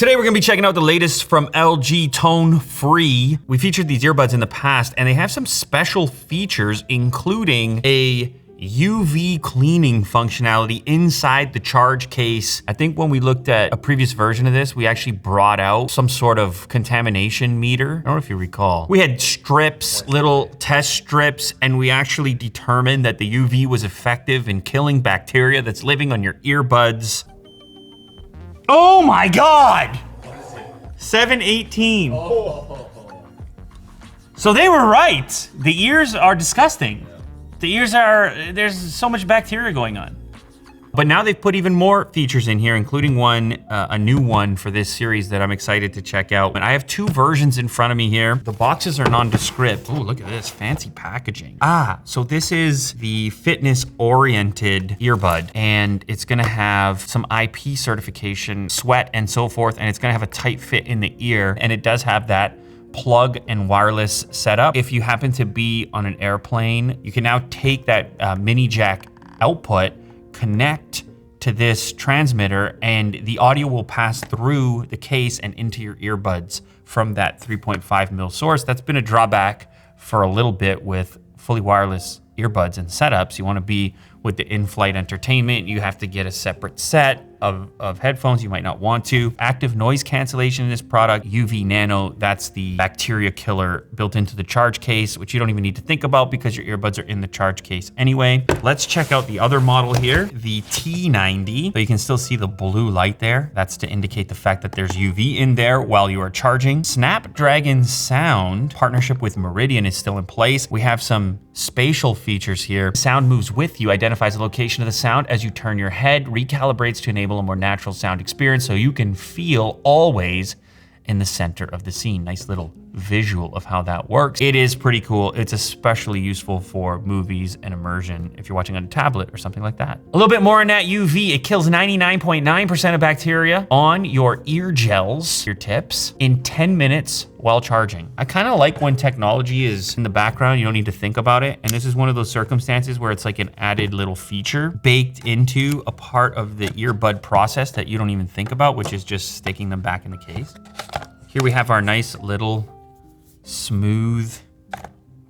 Today we're gonna be checking out the latest from LG Tone Free. We featured these earbuds in the past and they have some special features, including a UV cleaning functionality inside the charge case. I think when we looked at a previous version of this, we actually brought out some sort of contamination meter. I don't know if you recall. We had strips, little test strips, and we actually determined that the UV was effective in killing bacteria that's living on your earbuds. Oh my God! 718. So they were right. The ears are disgusting. The ears there's so much bacteria going on. But now they've put even more features in here, including one, a new one for this series that I'm excited to check out. And I have two versions in front of me here. The boxes are nondescript. Oh, look at this, fancy packaging. So this is the fitness-oriented earbud, and it's gonna have some IP certification, sweat, and so forth, and it's gonna have a tight fit in the ear, and it does have that plug and wireless setup. If you happen to be on an airplane, you can now take that mini jack output, connect to this transmitter, and the audio will pass through the case and into your earbuds from that 3.5 mil source. That's been a drawback for a little bit with fully wireless earbuds and setups. You want to be with the in-flight entertainment, you have to get a separate set of headphones. You might not want to. Active noise cancellation in this product, UV Nano, that's the bacteria killer built into the charge case, which you don't even need to think about because your earbuds are in the charge case anyway. Let's check out the other model here, the T90. So you can still see the blue light there. That's to indicate the fact that there's UV in there while you are charging. Snapdragon Sound, partnership with Meridian, is still in place. We have some spatial features here. Sound moves with you, identifies the location of the sound as you turn your head, recalibrates to enable a more natural sound experience so you can feel always in the center of the scene. Nice little visual of how that works. It is pretty cool. It's especially useful for movies and immersion if you're watching on a tablet or something like that. A little bit more on that UV. It kills 99.9% of bacteria on your ear gels, your tips, in 10 minutes while charging. I kind of like when technology is in the background, you don't need to think about it. And this is one of those circumstances where it's like an added little feature baked into a part of the earbud process that you don't even think about, which is just sticking them back in the case. Here we have our nice little smooth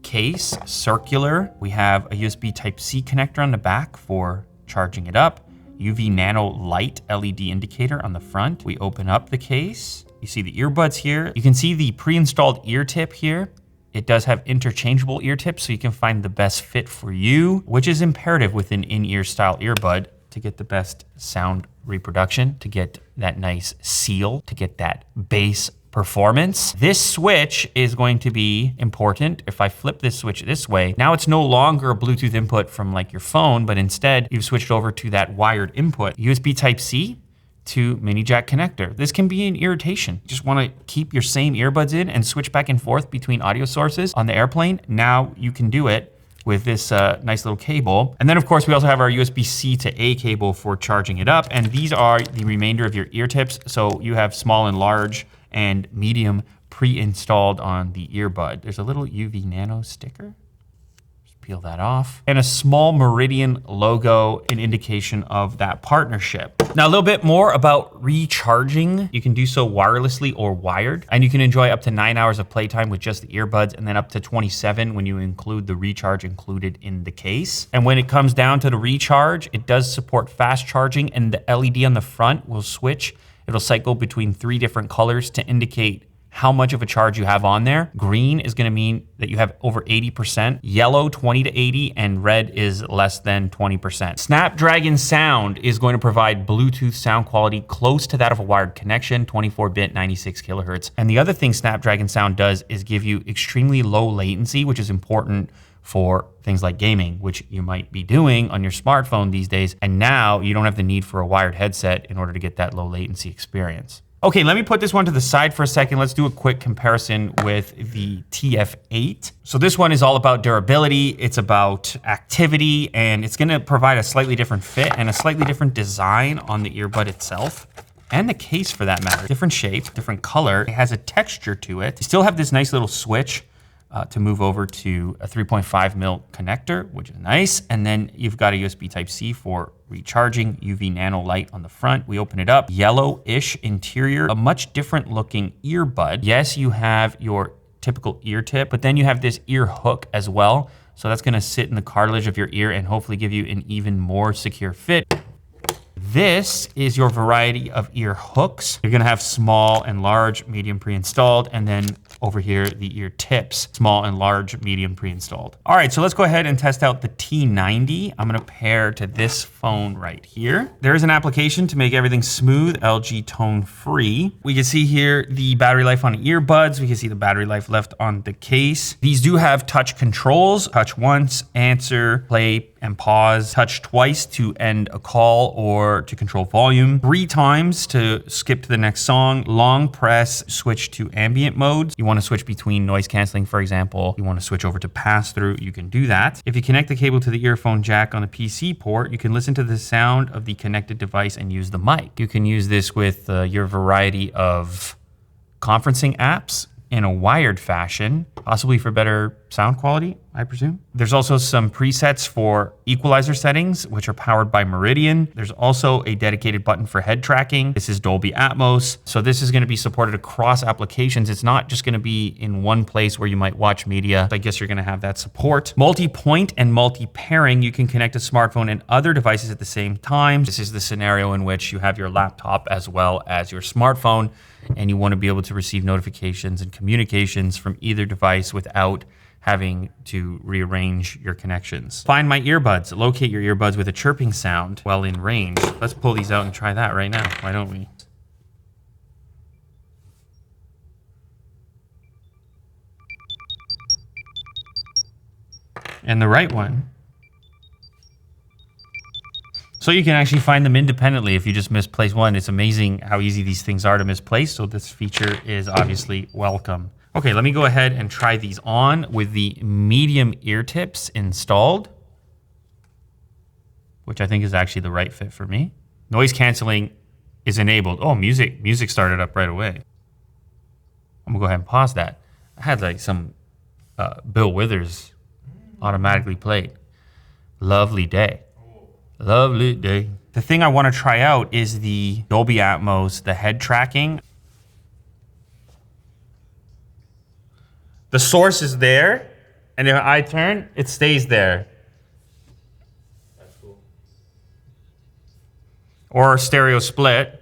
case, circular. We have a USB Type-C connector on the back for charging it up. UV Nano Light LED indicator on the front. We open up the case. You see the earbuds here. You can see the pre-installed ear tip here. It does have interchangeable ear tips, so you can find the best fit for you, which is imperative with an in-ear style earbud to get the best sound reproduction, to get that nice seal, to get that bass performance. This switch is going to be important. If I flip this switch this way, now it's no longer a Bluetooth input from like your phone, but instead you've switched over to that wired input, USB Type-C to mini jack connector. This can be an irritation. You just want to keep your same earbuds in and switch back and forth between audio sources on the airplane. Now you can do it with this nice little cable. And then of course we also have our USB-C to A cable for charging it up. And these are the remainder of your ear tips. So you have small and large and medium pre-installed on the earbud. There's a little UV Nano sticker. Just peel that off. And a small Meridian logo, an indication of that partnership. Now a little bit more about recharging. You can do so wirelessly or wired, and you can enjoy up to 9 hours of playtime with just the earbuds, and then up to 27 when you include the recharge included in the case. And when it comes down to the recharge, it does support fast charging, and the LED on the front will switch. It'll cycle between 3 different colors to indicate how much of a charge you have on there. Green is gonna mean that you have over 80%, yellow 20 to 80, and red is less than 20%. Snapdragon Sound is going to provide Bluetooth sound quality close to that of a wired connection, 24-bit, 96 kilohertz. And the other thing Snapdragon Sound does is give you extremely low latency, which is important for things like gaming, which you might be doing on your smartphone these days. And now you don't have the need for a wired headset in order to get that low latency experience. Okay, let me put this one to the side for a second. Let's do a quick comparison with the TF8. So this one is all about durability, it's about activity, and it's gonna provide a slightly different fit and a slightly different design on the earbud itself. And the case for that matter. Different shape, different color. It has a texture to it. You still have this nice little switch to move over to a 3.5 mil connector, which is nice. And then you've got a USB Type-C for recharging UV nano light on the front. We open it up, yellowish interior, a much different looking earbud. Yes, you have your typical ear tip, but then you have this ear hook as well. So that's gonna sit in the cartilage of your ear and hopefully give you an even more secure fit. This is your variety of ear hooks. You're gonna have small and large, medium pre-installed, and then over here, the ear tips, small and large, medium pre-installed. All right, so let's go ahead and test out the T90. I'm gonna pair to this phone right here. There is an application to make everything smooth, LG tone free. We can see here the battery life on the earbuds. We can see the battery life left on the case. These do have touch controls. Touch once, answer, play, and pause. Touch twice to end a call or to control volume. 3 times to skip to the next song. Long press, switch to ambient modes. You wanna switch between noise canceling, for example. You wanna switch over to pass through, you can do that. If you connect the cable to the earphone jack on the PC port, you can listen to the sound of the connected device and use the mic. You can use this with your variety of conferencing apps in a wired fashion, possibly for better sound quality, I presume. There's also some presets for equalizer settings, which are powered by Meridian. There's also a dedicated button for head tracking. This is Dolby Atmos. So this is gonna be supported across applications. It's not just gonna be in one place where you might watch media. I guess you're gonna have that support. Multi-point and multi-pairing, you can connect a smartphone and other devices at the same time. This is the scenario in which you have your laptop as well as your smartphone, and you wanna be able to receive notifications and communications from either device without having to rearrange your connections. Find my earbuds. Locate your earbuds with a chirping sound while in range. Let's pull these out and try that right now. Why don't we? And the right one. So you can actually find them independently if you just misplace one. It's amazing how easy these things are to misplace. So this feature is obviously welcome. Okay, let me go ahead and try these on with the medium ear tips installed, which I think is actually the right fit for me. Noise canceling is enabled. Oh, music started up right away. I'm gonna go ahead and pause that. I had like some Bill Withers automatically played. Lovely day. Lovely day. The thing I wanna try out is the Dolby Atmos, the head tracking. The source is there, and if I turn, it stays there. That's cool. Or stereo split.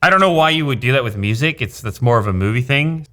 I don't know why you would do that with music. That's more of a movie thing.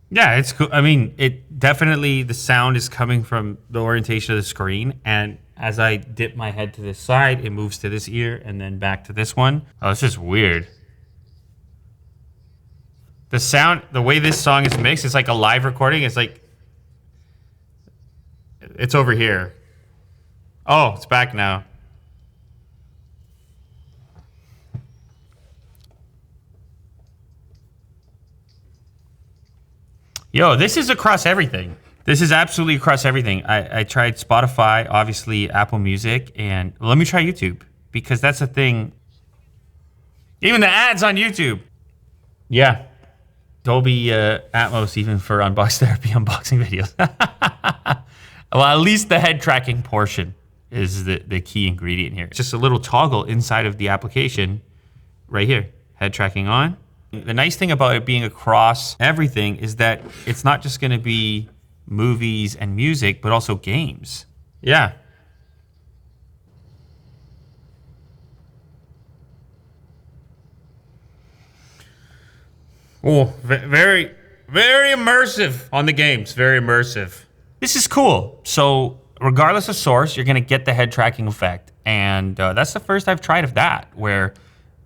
Yeah, it's cool. I mean, it definitely, the sound is coming from the orientation of the screen. And as I dip my head to this side, it moves to this ear and then back to this one. Oh, it's just weird. The sound, the way this song is mixed, it's like a live recording. It's like, it's over here. Oh, it's back now. Yo, this is across everything. This is absolutely across everything. I tried Spotify, obviously Apple Music, and let me try YouTube, because that's a thing. Even the ads on YouTube. Yeah. Dolby Atmos even for Unbox Therapy unboxing videos. Well, at least the head tracking portion is the key ingredient here. It's just a little toggle inside of the application right here. Head tracking on. The nice thing about it being across everything is that it's not just gonna be movies and music, but also games. Yeah. Oh, very, very immersive on the games, very immersive. This is cool. So regardless of source, you're gonna get the head tracking effect. And that's the first I've tried of that, where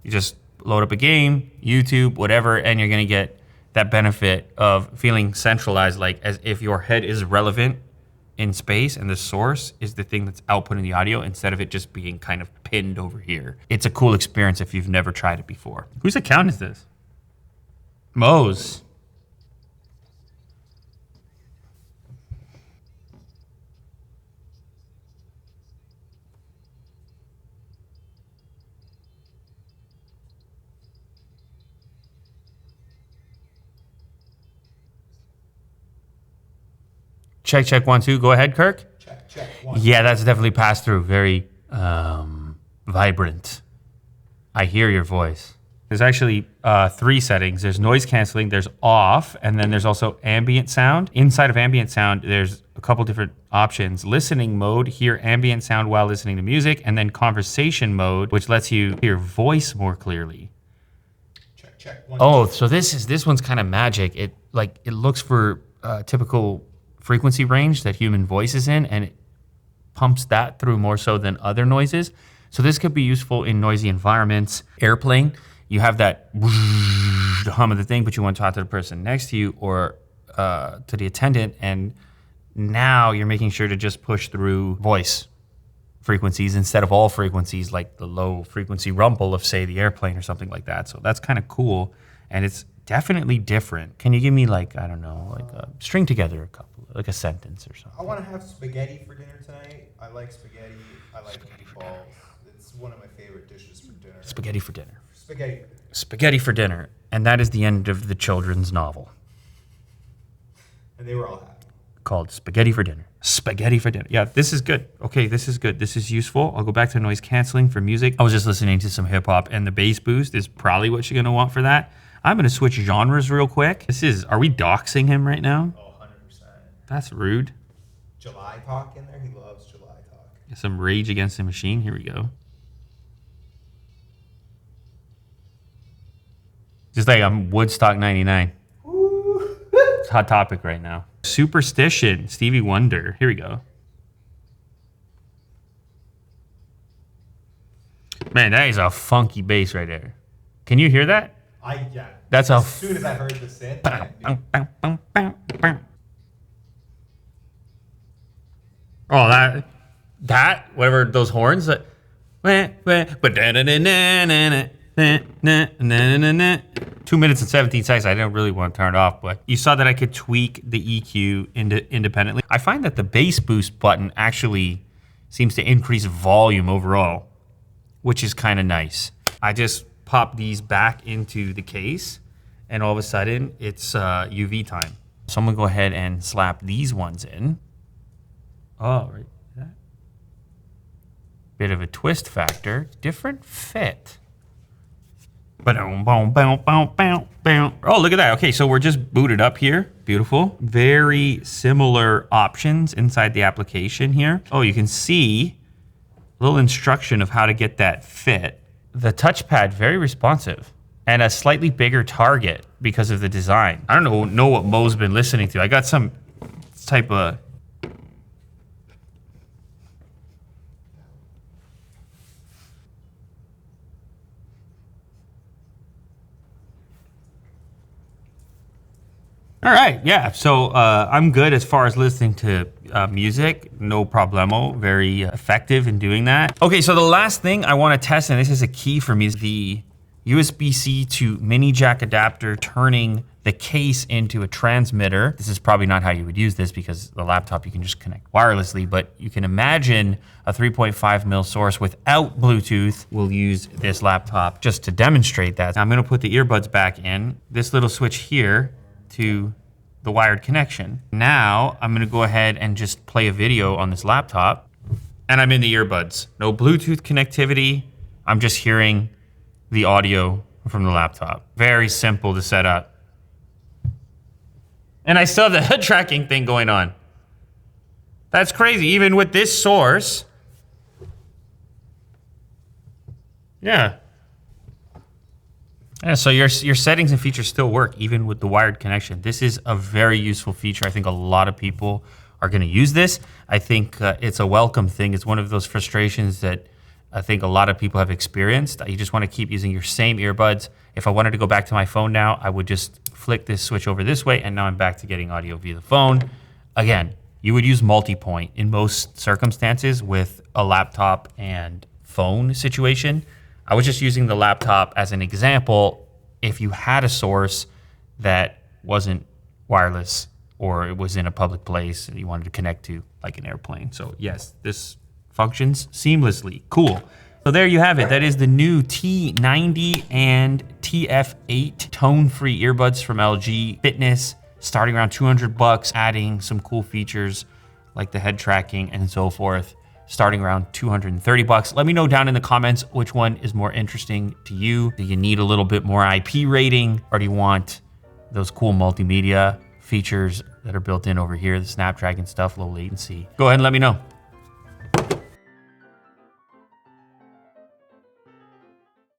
you just load up a game, YouTube, whatever, and you're gonna get that benefit of feeling centralized, like as if your head is relevant in space and the source is the thing that's outputting the audio instead of it just being kind of pinned over here. It's a cool experience if you've never tried it before. Whose account is this? Mo's. Check, check, 1, 2. Go ahead, Kirk. Check, check, 1. Yeah, that's definitely passed through. Very vibrant. I hear your voice. There's actually 3 settings. There's noise canceling, there's off, and then there's also ambient sound. Inside of ambient sound, there's a couple different options. Listening mode, hear ambient sound while listening to music, and then conversation mode, which lets you hear voice more clearly. Check, check, 1. Oh, so this one's kind of magic. It looks for typical frequency range that human voice is in, and it pumps that through more so than other noises. So this could be useful in noisy environments. Airplane, you have that hum of the thing, but you want to talk to the person next to you or to the attendant, and now you're making sure to just push through voice frequencies instead of all frequencies, like the low frequency rumble of, say, the airplane or something like that. So that's kind of cool, and it's definitely different. Can you give me, like, I don't know, like string together a couple, like a sentence or something? I want to have spaghetti for dinner tonight. I like spaghetti. I like meatballs. It's one of my favorite dishes for dinner. Spaghetti for dinner. Spaghetti for dinner. Spaghetti for dinner. And that is the end of the children's novel. And they were all happy. Called Spaghetti for Dinner. Spaghetti for dinner. Yeah, this is good. Okay, this is good. This is useful. I'll go back to noise canceling for music. I was just listening to some hip hop, and the bass boost is probably what you're gonna want for that. I'm gonna switch genres real quick. Are we doxing him right now? Oh, 100%. That's rude. July talk in there. He loves July talk. Some Rage Against the Machine. Here we go. Just like I'm Woodstock 99. It's a hot topic right now. Superstition, Stevie Wonder. Here we go. Man, that is a funky bass right there. Can you hear that? Yeah. That's as soon as I heard the synth. Oh, that whatever those horns. 2 minutes and 17 seconds. I didn't really want to turn it off, but you saw that I could tweak the EQ independently. I find that the bass boost button actually seems to increase volume overall, which is kind of nice. I just pop these back into the case, and all of a sudden it's UV time. So I'm gonna go ahead and slap these ones in. Oh, right. Bit of a twist factor, different fit. Oh, look at that. Okay, so we're just booted up here. Beautiful. Very similar options inside the application here. Oh, you can see a little instruction of how to get that fit. The touchpad, very responsive. And a slightly bigger target because of the design. I don't know what Mo's been listening to. I got some type of... All right, yeah, so I'm good as far as listening to music, no problemo, very effective in doing that. Okay, so the last thing I wanna test, and this is a key for me, is the USB-C to mini jack adapter turning the case into a transmitter. This is probably not how you would use this because the laptop you can just connect wirelessly, but you can imagine a 3.5 mil source without Bluetooth. We'll use this laptop just to demonstrate that. I'm gonna put the earbuds back in. This little switch here to the wired connection. Now I'm gonna go ahead and just play a video on this laptop, and I'm in the earbuds. No Bluetooth connectivity. I'm just hearing the audio from the laptop. Very simple to set up. And I still have the head tracking thing going on. That's crazy, even with this source. Yeah. Yeah, so your settings and features still work even with the wired connection. This is a very useful feature. I think a lot of people are gonna use this. I think it's a welcome thing. It's one of those frustrations that I think a lot of people have experienced. You just wanna keep using your same earbuds. If I wanted to go back to my phone now, I would just flick this switch over this way, and now I'm back to getting audio via the phone. Again, you would use multi-point in most circumstances with a laptop and phone situation. I was just using the laptop as an example if you had a source that wasn't wireless or it was in a public place and you wanted to connect to, like an airplane. So yes, this functions seamlessly. Cool. So there you have it. That is the new T90 and TF8 tone-free earbuds from LG. Fitness, starting around 200 bucks, adding some cool features like the head tracking and so forth, starting around 230 bucks. Let me know down in the comments which one is more interesting to you. Do you need a little bit more IP rating, or do you want those cool multimedia features that are built in over here, the Snapdragon stuff, low latency? Go ahead and let me know.